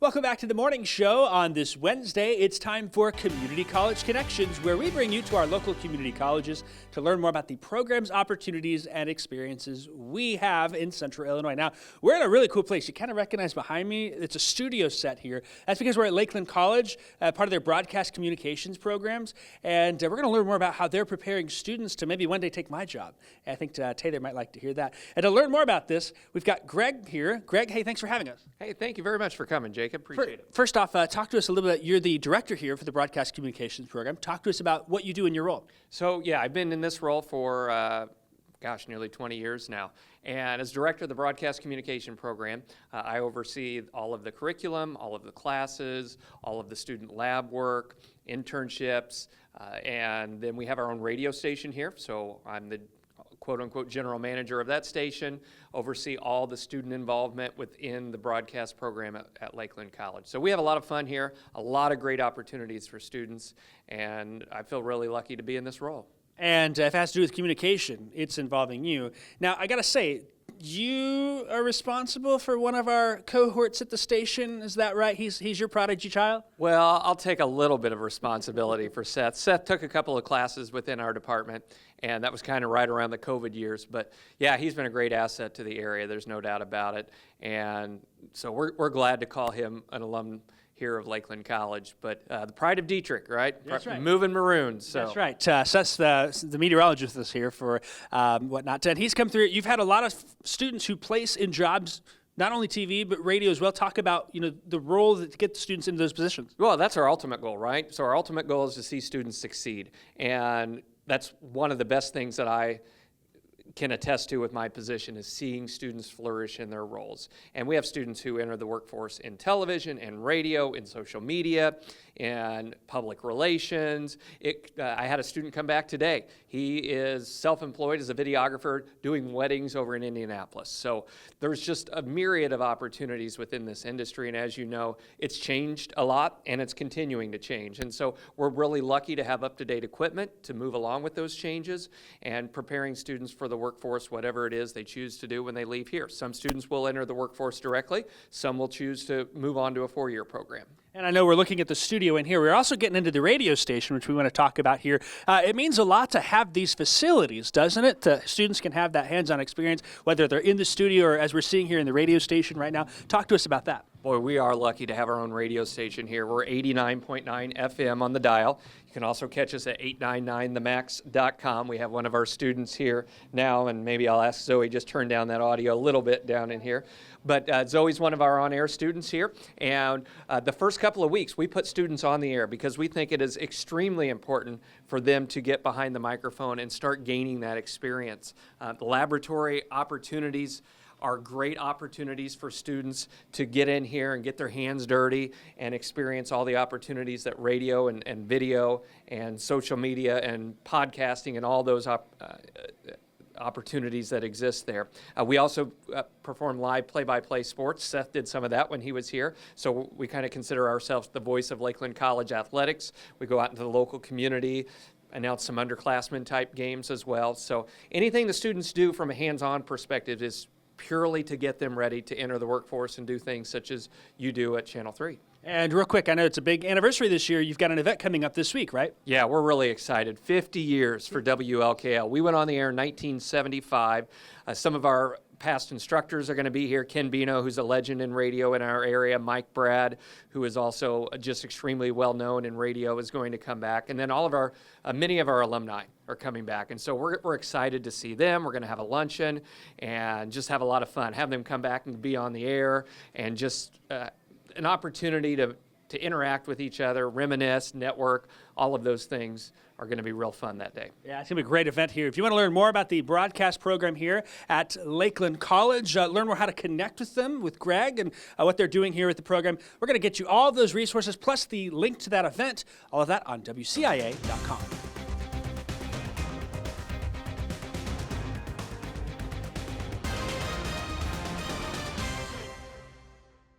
Welcome back to the morning show. On this Wednesday, it's time for Community College Connections, where we bring you to our local community colleges to learn more about the programs, opportunities, and experiences we have in Central Illinois. Now, we're in a really cool place. You kind of recognize behind me, it's a studio set here. That's because we're at Lakeland College, part of their broadcast communications programs, and we're going to learn more about how they're preparing students to maybe one day take my job. And I think Taylor might like to hear that. And to learn more about this, we've got Greg here. Greg, hey, thanks for having us. Hey, thank you very much for coming, Jacob. Appreciate it. First off, talk to us a little bit. You're the director here for the Broadcast Communications Program. Talk to us about what you do in your role. So, yeah, I've been in this role for, nearly 20 years now. And as director of the Broadcast Communication Program, I oversee all of the curriculum, all of the classes, all of the student lab work, internships, and then we have our own radio station here. So I'm the quote-unquote general manager of that station, oversee all the student involvement within the broadcast program at Lakeland College. So we have a lot of fun here, a lot of great opportunities for students, and I feel really lucky to be in this role. And if it has to do with communication, it's involving you. Now, I got to say, you are responsible for one of our cohorts at the station. Is that right? He's your prodigy child? Well, I'll take a little bit of responsibility for Seth. Seth took a couple of classes within our department, and that was kind of right around the COVID years. But yeah, he's been a great asset to the area. There's no doubt about it. And so we're glad to call him an alum here of Lakeland College, but the pride of Dietrich, right? That's right. Moving maroons. So. That's right. Seth's the meteorologist is here for whatnot. And he's come through. You've had a lot of students who place in jobs, not only TV, but radio as well. Talk about, the role to get the students into those positions. Well, that's our ultimate goal, right? So our ultimate goal is to see students succeed. And that's one of the best things that I can attest to with my position is seeing students flourish in their roles. And we have students who enter the workforce in television and radio, in social media, and public relations. I had a student come back today. He is self-employed as a videographer doing weddings over in Indianapolis. So there's just a myriad of opportunities within this industry. And as you know, it's changed a lot and it's continuing to change. And so we're really lucky to have up-to-date equipment to move along with those changes and preparing students for the workforce, whatever it is they choose to do when they leave here. Some students will enter the workforce directly. Some will choose to move on to a four-year program. And I know we're looking at the studio in here. We're also getting into the radio station, which we want to talk about here. It means a lot to have these facilities, doesn't it? Students can have that hands-on experience, whether they're in the studio or as we're seeing here in the radio station right now. Talk to us about that. Boy, we are lucky to have our own radio station here. We're 89.9 FM on the dial. You can also catch us at 899themax.com. We have one of our students here now, and maybe I'll ask Zoe just turn down that audio a little bit down in here. But Zoe's one of our on-air students here, and the first couple of weeks we put students on the air because we think it is extremely important for them to get behind the microphone and start gaining that experience. The laboratory opportunities are great opportunities for students to get in here and get their hands dirty and experience all the opportunities that radio and video and social media and podcasting and all those opportunities that exist there. We also perform live play-by-play sports. Seth did some of that when he was here. So we kind of consider ourselves the voice of Lakeland College athletics. We go out into the local community, announce some underclassmen type games as well. So anything the students do from a hands-on perspective is purely to get them ready to enter the workforce and do things such as you do at Channel 3. And real quick, I know it's a big anniversary this year. You've got an event coming up this week, right? Yeah, we're really excited. 50 years for WLKL. We went on the air in 1975. Some of our past instructors are going to be here. Ken Bino, who's a legend in radio in our area. Mike Brad, who is also just extremely well known in radio, is going to come back. And then all of our, many of our alumni are coming back. And so we're excited to see them. We're going to have a luncheon and just have a lot of fun. Have them come back and be on the air and just an opportunity to interact with each other, reminisce, network, all of those things are going to be real fun that day. Yeah, it's going to be a great event here. If you want to learn more about the broadcast program here at Lakeland College, learn more how to connect with them, with Greg, and what they're doing here at the program, we're going to get you all of those resources, plus the link to that event, all of that on WCIA.com.